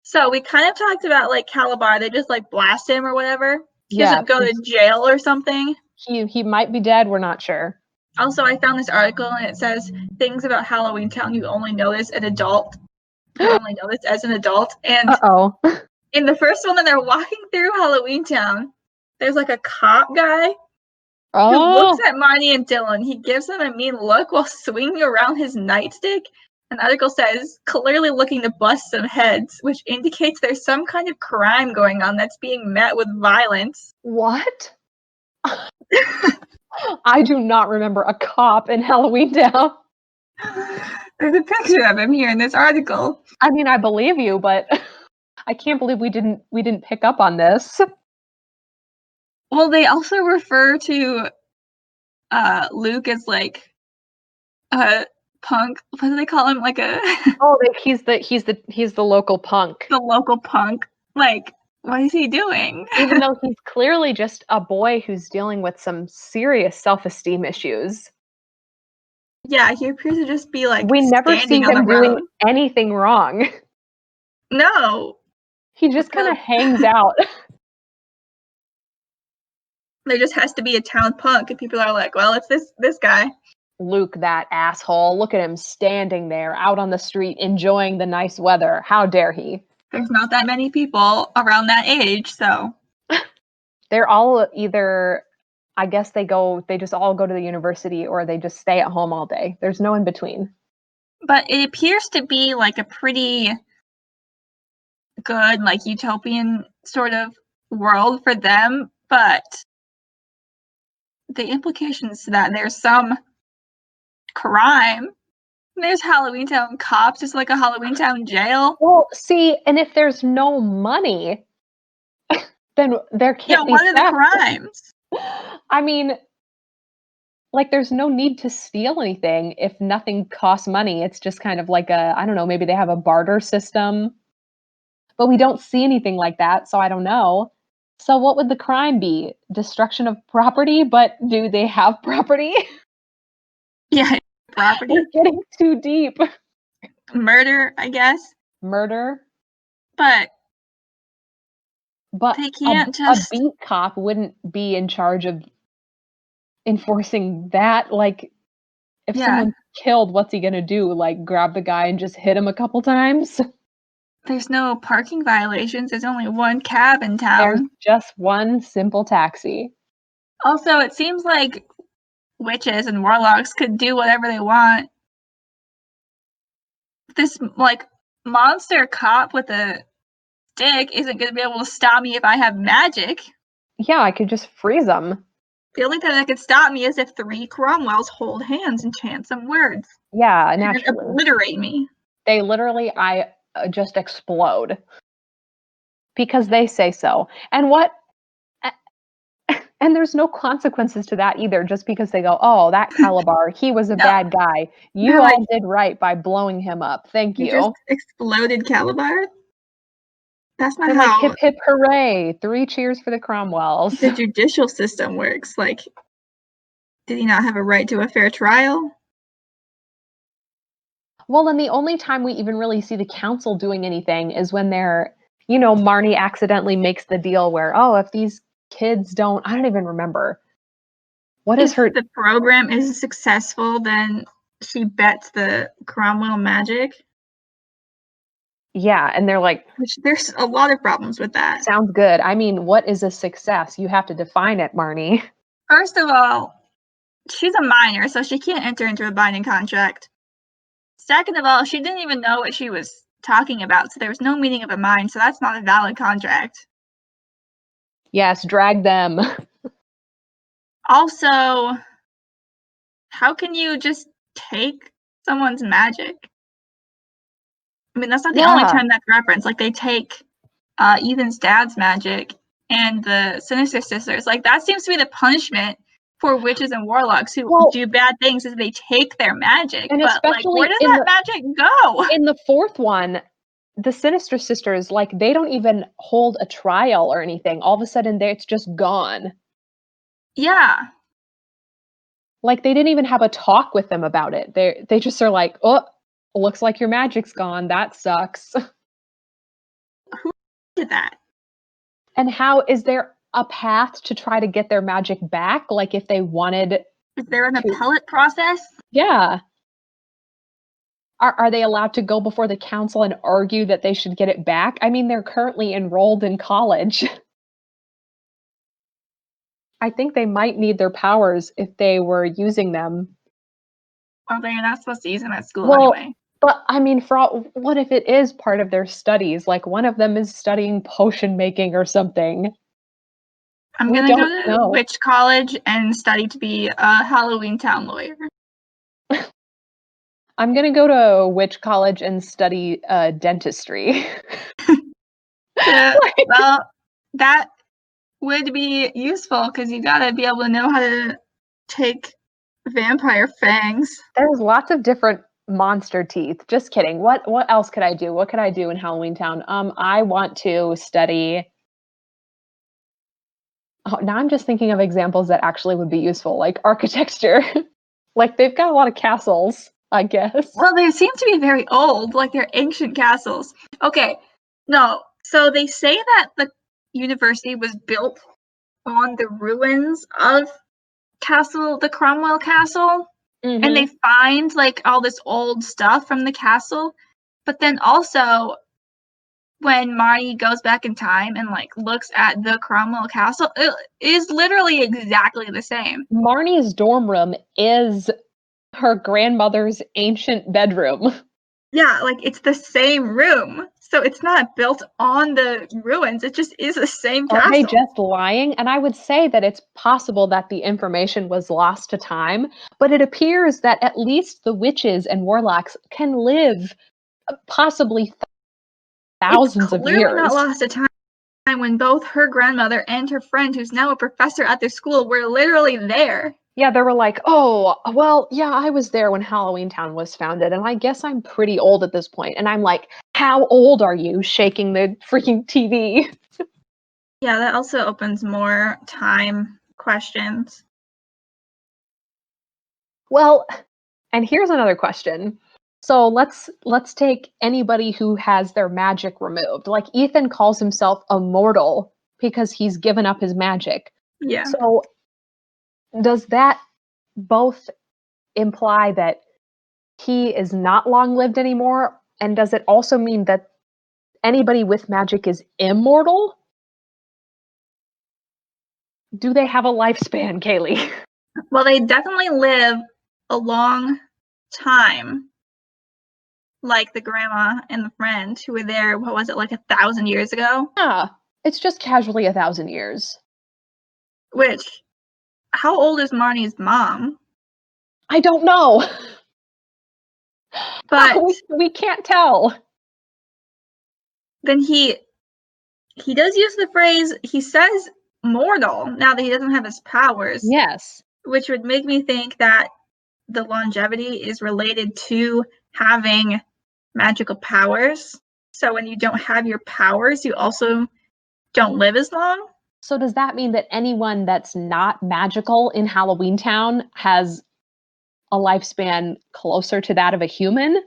So we kind of talked about like Calabar, they just like blast him or whatever. He doesn't go to jail or something. He might be dead, we're not sure. Also, I found this article and it says things about Halloweentown you only notice an adult. You only notice as an adult. And Uh-oh. in the first one, when they're walking through Halloweentown, there's like a cop guy who looks at Marnie and Dylan. He gives them a mean look while swinging around his nightstick. An article says, clearly looking to bust some heads, which indicates there's some kind of crime going on that's being met with violence. What? I do not remember a cop in Halloweentown. There's a picture of him here in this article. I mean, I believe you, but I can't believe we didn't pick up on this. Well, they also refer to Luke as like a punk. What do they call him? Like a Oh, he's the local punk. the local punk. Like, what is he doing? Even though he's clearly just a boy who's dealing with some serious self-esteem issues. Yeah, he appears to just be like We never see him doing anything wrong. No. He just kind of hangs out. There just has to be a town punk, and people are like, well, it's this guy. Luke, that asshole. Look at him standing there out on the street enjoying the nice weather. How dare he? There's not that many people around that age, so. They're all either, I guess they just all go to the university or they just stay at home all day. There's no in between. But it appears to be like a pretty good, like utopian sort of world for them, but the implications to that, there's some crime. There's Halloweentown cops. It's like a Halloweentown jail. Well, see, and if there's no money, then there can't be what are the crimes? I mean, like, there's no need to steal anything if nothing costs money. It's just kind of like I don't know, maybe they have a barter system. But we don't see anything like that, so I don't know. So what would the crime be? Destruction of property? But do they have property? Yeah, property. We're getting too deep. Murder, I guess. Murder? But But they can't just... a beat cop wouldn't be in charge of enforcing that. Like, if someone's killed, what's he gonna do? Like, grab the guy and just hit him a couple times? There's no parking violations. There's only one cab in town. There's just one simple taxi. Also, it seems like witches and warlocks could do whatever they want. This, like, monster cop with a stick isn't going to be able to stop me if I have magic. Yeah, I could just freeze them. The only thing that could stop me is if 3 Cromwells hold hands and chant some words. Yeah, And naturally. obliterate me. They literally, I just explode. Because they say so. And what? And there's no consequences to that either, just because they go, oh, that Calabar, he was a No. bad guy. You They're all like, did right by blowing him up. Thank you you. just exploded Calabar? That's not They're how like, hip, hip, hooray. 3 cheers for the Cromwells. the judicial system works. Like, did he not have a right to a fair trial? Well, and the only time we even really see the council doing anything is when they're, Marnie accidentally makes the deal where, oh, if these kids don't, I don't even remember. What is her? If the program is successful, then she bets the Cromwell magic. Yeah, and they're like, which there's a lot of problems with that. Sounds good. I mean, what is a success? You have to define it, Marnie. First of all, she's a minor, so she can't enter into a binding contract. Second of all, she didn't even know what she was talking about, so there was no meeting of a mind, so that's not a valid contract. Yes, drag them. Also, how can you just take someone's magic? I mean, that's not the only time that's referenced. Like, they take Ethan's dad's magic and the Sinister Sisters. Like, that seems to be the punishment for witches and warlocks who do bad things, is they take their magic. And but, like, where does that magic go? In the 4th one, the Sinister Sisters, like, they don't even hold a trial or anything. All of a sudden, it's just gone. Yeah. Like, they didn't even have a talk with them about it. They just are like, oh, looks like your magic's gone. That sucks. Who did that? And how is there a path to try to get their magic back? Like, if they wanted... Is there an appellate process? Yeah. Are they allowed to go before the council and argue that they should get it back? I mean, they're currently enrolled in college. I think they might need their powers if they were using them. Well, they're not supposed to use them at school anyway. But, I mean, what if it is part of their studies? Like, one of them is studying potion making or something. I'm going to go to witch college and study to be a Halloweentown lawyer. I'm going to go to witch college and study dentistry. Well, that would be useful because you got to be able to know how to take vampire fangs. There's lots of different monster teeth. Just kidding. What else could I do? What could I do in Halloweentown? I want to study... Oh, now I'm just thinking of examples that actually would be useful, like architecture. Like, they've got a lot of castles, I guess. Well, they seem to be very old, like they're ancient castles. Okay, no. So they say that the university was built on the ruins of the Cromwell Castle. Mm-hmm. And they find, like, all this old stuff from the castle. But then also, when Marnie goes back in time and, like, looks at the Cromwell Castle, it is literally exactly the same. Marnie's dorm room is her grandmother's ancient bedroom. Yeah, like, it's the same room. So it's not built on the ruins. It just is the same castle. Are they just lying? And I would say that it's possible that the information was lost to time, but it appears that at least the witches and warlocks can live possibly thousands of years. It's clearly not lost to time when both her grandmother and her friend, who's now a professor at their school, were literally there. Yeah, they were like, oh, well, yeah, I was there when Halloweentown was founded, and I guess I'm pretty old at this point. And I'm like, how old are you? Shaking the freaking TV. Yeah, that also opens more time questions. Well, and here's another question. So let's take anybody who has their magic removed. Like, Ethan calls himself immortal because he's given up his magic. Yeah. So does that both imply that he is not long-lived anymore? And does it also mean that anybody with magic is immortal? Do they have a lifespan, Kaylee? Well, they definitely live a long time. like the grandma and the friend who were there, what was it, like 1,000 years ago? Yeah, it's just casually 1,000 years. Which, how old is Marnie's mom? I don't know. But we can't tell. then he does use the phrase, he says mortal, now that he doesn't have his powers. Yes. Which would make me think that the longevity is related to having magical powers. So when you don't have your powers, you also don't live as long. So does that mean that anyone that's not magical in Halloweentown has a lifespan closer to that of a human?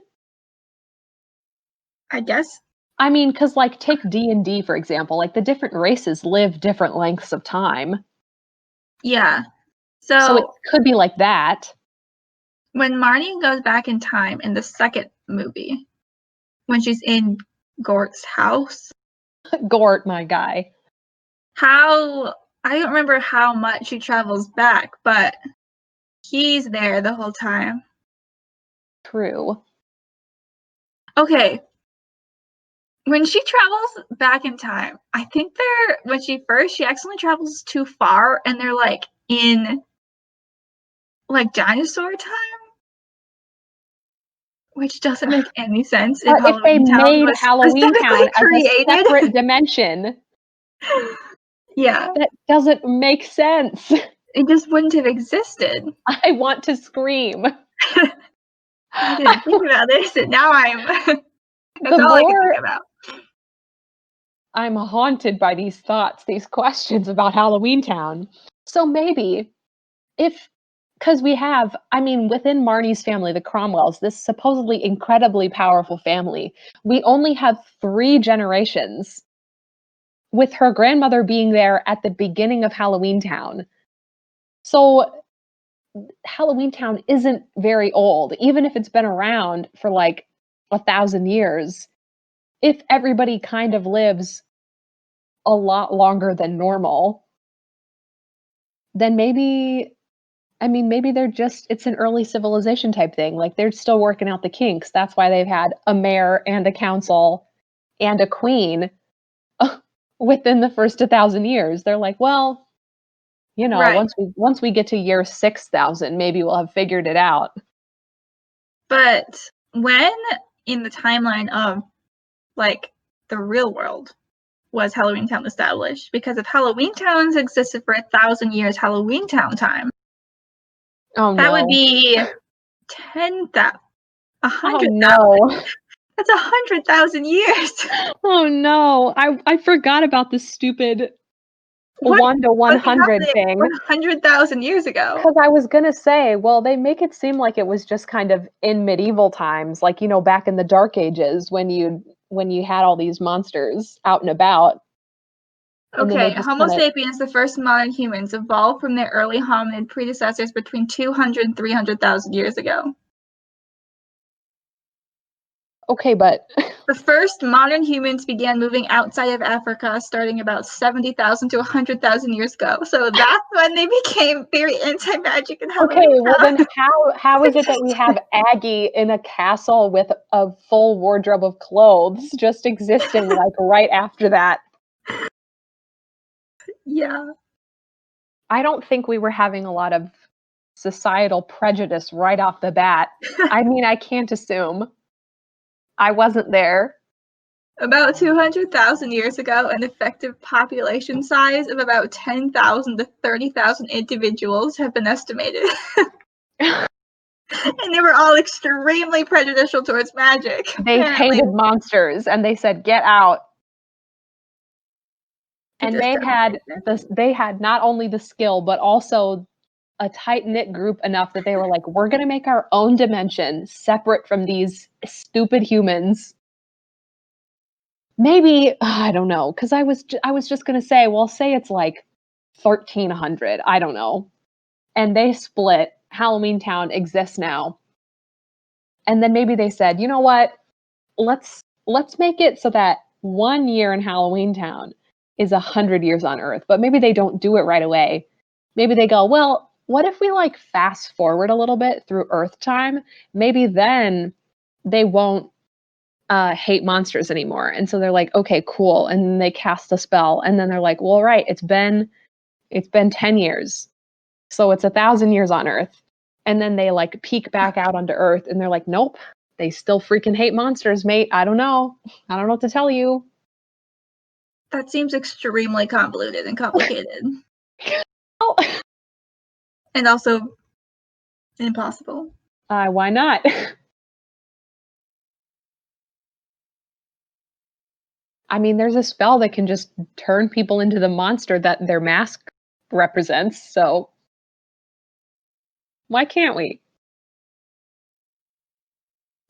I guess. I mean, because like take D&D, for example, like the different races live different lengths of time. Yeah. So it could be like that. When Marnie goes back in time in the second movie, when she's in Gort's house. Gort, my guy. I don't remember how much she travels back, but he's there the whole time. True. Okay. When she travels back in time, I think she accidentally travels too far and they're like in like dinosaur time, which doesn't make any sense. If they made Halloweentown as a separate dimension, yeah, that doesn't make sense. It just wouldn't have existed. I want to scream. I didn't think about this, and now that's all I can think about. I'm haunted by these thoughts, these questions about Halloweentown. So maybe because within Marnie's family, the Cromwells, this supposedly incredibly powerful family, we only have 3 generations, with her grandmother being there at the beginning of Halloweentown. So Halloweentown isn't very old, even if it's been around for like 1,000 years. If everybody kind of lives a lot longer than normal, then maybe it's an early civilization type thing. Like they're still working out the kinks. That's why they've had a mayor and a council and a queen within the first 1,000 years. They're like, well, right. once we get to year 6,000, maybe we'll have figured it out. But when in the timeline of like the real world was Halloweentown established? Because if Halloweentown's existed for 1,000 years, Halloweentown time. Oh, that would be 10,000. 100,000. No. That's 100,000 years. Oh no! I forgot about this stupid 1 to 100 thing. 100,000 years ago. Because I was gonna say, well, they make it seem like it was just kind of in medieval times, like back in the Dark Ages when you had all these monsters out and about. Okay, Homo sapiens, the first modern humans, evolved from their early hominid predecessors between 200 and 300,000 years ago. Okay, but the first modern humans began moving outside of Africa starting about 70,000 to 100,000 years ago. So that's when they became very anti-magic and Halloween. Okay, well then how is it that we have Aggie in a castle with a full wardrobe of clothes just existing like right after that? Yeah. I don't think we were having a lot of societal prejudice right off the bat. I mean, I can't assume. I wasn't there. About 200,000 years ago, an effective population size of about 10,000 to 30,000 individuals have been estimated. And they were all extremely prejudicial towards magic. They hated monsters, and they said, "Get out." And they had not only the skill, but also a tight-knit group enough that they were like, we're going to make our own dimension separate from these stupid humans. Maybe, I don't know, because I was just going to say, well, say it's like 1,300, I don't know. And they split. Halloweentown exists now. And then maybe they said, you know what? Let's make it so that 1 year in Halloweentown is 100 years on Earth. But maybe they don't do it right away. Maybe they go, well, what if we like fast forward a little bit through Earth time? Maybe then they won't hate monsters anymore. And so they're like, okay, cool. And then they cast a spell. And then they're like, well, right, it's been 10 years. So it's 1,000 years on Earth. And then they like peek back out onto Earth and they're like, nope, they still freaking hate monsters, mate. I don't know. I don't know what to tell you. That seems extremely convoluted and complicated. Oh. And also impossible. Why not? I mean, there's a spell that can just turn people into the monster that their mask represents, so why can't we?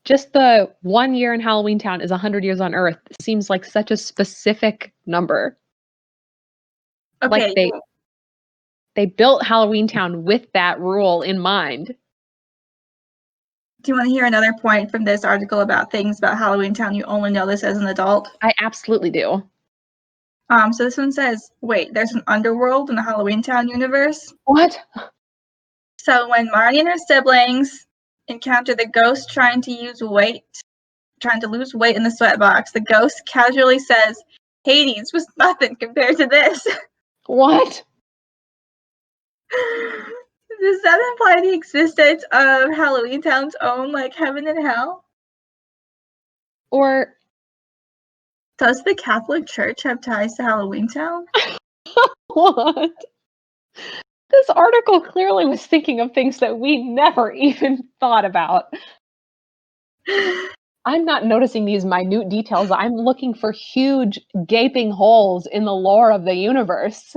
Just the 1 year in Halloweentown is 100 years on Earth seems like such a specific number. Okay. Like they built Halloweentown with that rule in mind. Do you want to hear another point from this article about things about Halloweentown you only notice as an adult? I absolutely do. So this one says, wait, there's an underworld in the Halloweentown universe? What? So when Marnie and her siblings encounter the ghost trying to lose weight in the sweat box, the ghost casually says, Hades was nothing compared to this. What? Does that imply the existence of Halloweentown's own, like, heaven and hell? Or does the Catholic Church have ties to Halloweentown? what? This article clearly was thinking of things that we never even thought about. I'm not noticing these minute details. I'm looking for huge gaping holes in the lore of the universe.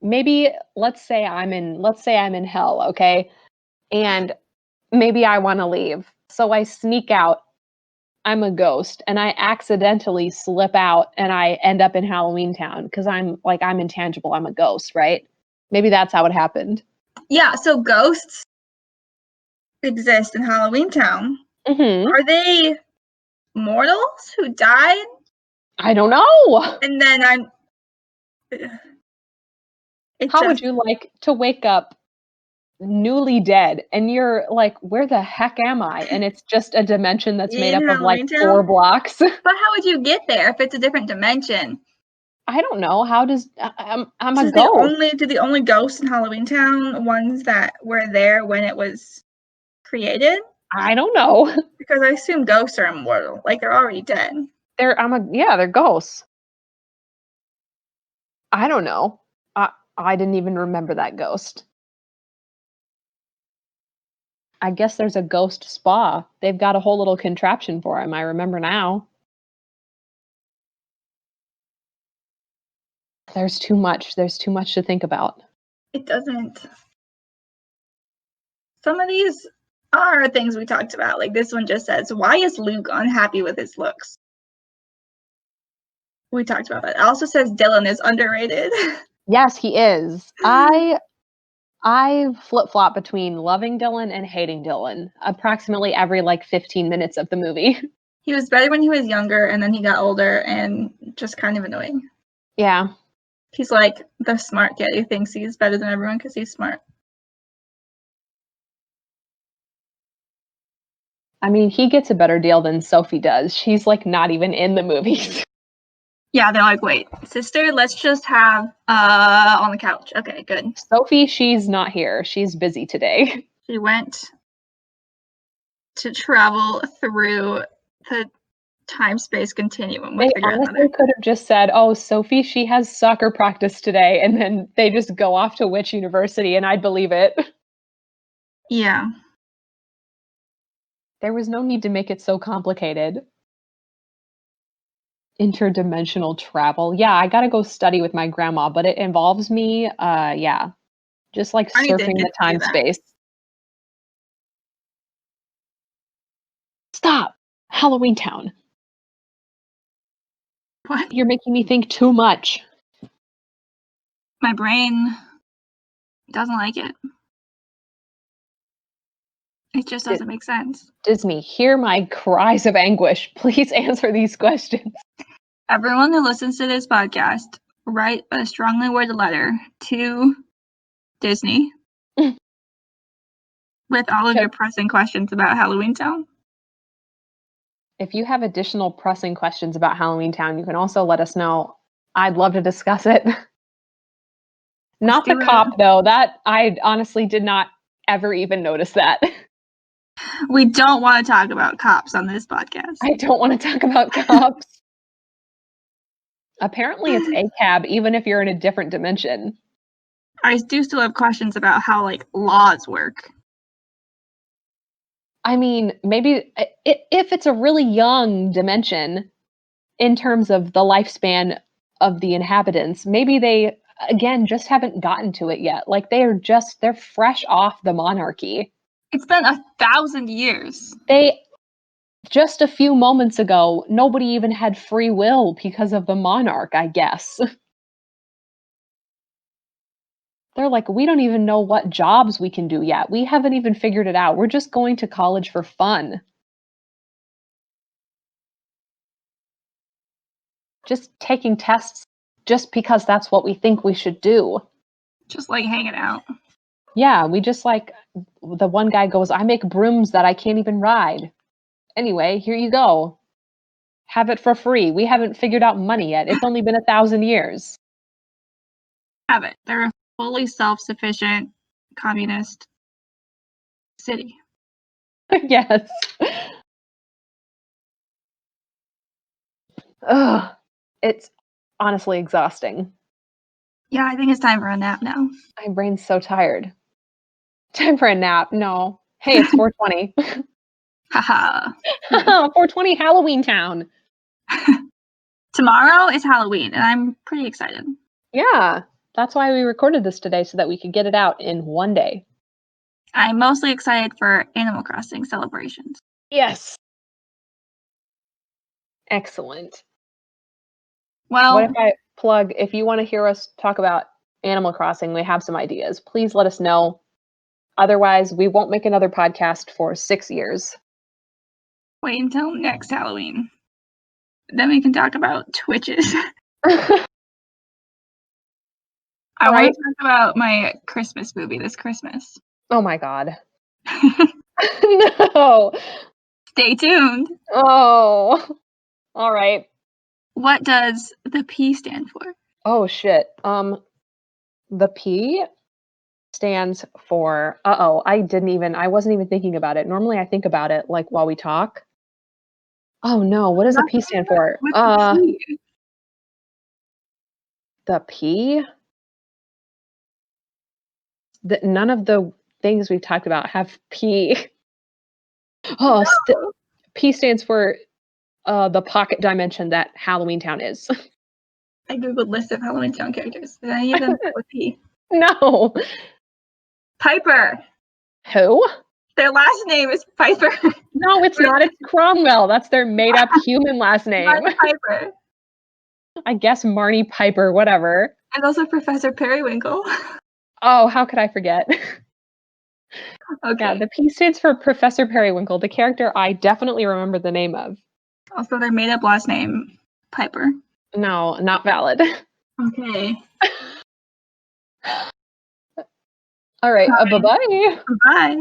Maybe let's say I'm in hell, okay? And maybe I want to leave. So I sneak out. I'm a ghost and I accidentally slip out and I end up in Halloweentown because I'm intangible. I'm a ghost, right? Maybe that's how it happened. Yeah, so ghosts exist in Halloweentown. Mm-hmm. Are they mortals who died? I don't know. And then How would you like to wake up newly dead and you're like, where the heck am I? And it's just a dimension that's made up of like 4 blocks. But how would you get there if it's a different dimension? I don't know. How does I'm a ghost. Do the only ghosts in Halloweentown ones that were there when it was created? I don't know. Because I assume ghosts are immortal. Like they're already dead. They're ghosts. I don't know. I didn't even remember that ghost. I guess there's a ghost spa. They've got a whole little contraption for him. I remember now. There's too much. There's too much to think about. It doesn't. Some of these are things we talked about. Like this one just says, why is Luke unhappy with his looks? We talked about that. It also says Dylan is underrated. Yes, he is. I flip-flop between loving Dylan and hating Dylan approximately every 15 minutes of the movie. He was better when he was younger, and then he got older and just kind of annoying. Yeah. He's like the smart kid who thinks he's better than everyone because he's smart. I mean, he gets a better deal than Sophie does. She's not even in the movies. Yeah, they're like, wait, sister, let's just have on the couch. Okay, good. Sophie, she's not here. She's busy today. She went to travel through the time-space continuum with They honestly could have just said, oh, Sophie, she has soccer practice today, and then they just go off to which university, and I'd believe it. Yeah. There was no need to make it so complicated. Interdimensional travel. Yeah, I gotta go study with my grandma, but it involves me, just surfing the time space. Stop! Halloweentown. What? You're making me think too much. My brain doesn't like it. It just doesn't make sense. Disney, hear my cries of anguish. Please answer these questions. Everyone who listens to this podcast, write a strongly worded letter to Disney with all of your pressing questions about Halloweentown. If you have additional pressing questions about Halloweentown, you can also let us know. I'd love to discuss it. Not the cop, though. That I honestly did not ever even notice that. We don't want to talk about cops on this podcast. I don't want to talk about cops. Apparently it's ACAB, even if you're in a different dimension. I do still have questions about how, like, laws work. I mean, maybe if it's a really young dimension in terms of the lifespan of the inhabitants, maybe they, again, just haven't gotten to it yet. Like, they're fresh off the monarchy. It's been 1,000 years. Just a few moments ago, nobody even had free will because of the monarch, I guess. They're like, we don't even know what jobs we can do yet. We haven't even figured it out. We're just going to college for fun. Just taking tests just because that's what we think we should do. Just like hanging out. Yeah, we just like, the one guy goes, I make brooms that I can't even ride. Anyway, here you go. Have it for free. We haven't figured out money yet. It's only been 1,000 years. Have it. They're a fully self-sufficient communist city. Yes. Ugh. It's honestly exhausting. Yeah, I think it's time for a nap now. My brain's so tired. Time for a nap. No. Hey, it's 420. Haha. 420 Halloweentown. Tomorrow is Halloween, and I'm pretty excited. Yeah, that's why we recorded this today, so that we could get it out in one day. I'm mostly excited for Animal Crossing celebrations. Yes. Excellent. Well, what if I plug, if you want to hear us talk about Animal Crossing, we have some ideas. Please let us know. Otherwise, we won't make another podcast for 6 years. Wait until next Halloween. Then we can talk about Twitches. I want to talk about my Christmas movie this Christmas. Oh my god. No. Stay tuned. Oh. All right. What does the P stand for? Oh shit. The P stands for I wasn't even thinking about it. Normally I think about it like while we talk. Oh no, what does the P stand for? The P? None of the things we've talked about have P. Oh, no. P stands for the pocket dimension that Halloweentown is. I googled list of Halloweentown characters. Did any of them start with P? No. Piper. Who? Their last name is Piper. No, it's not. It's Cromwell. That's their made-up human last name. Marnie Piper. I guess Marnie Piper, whatever. And also Professor Periwinkle. Oh, how could I forget? Okay. Yeah, the P stands for Professor Periwinkle, the character I definitely remember the name of. Also, their made-up last name, Piper. No, not valid. Okay. All right. Bye-bye. Bye.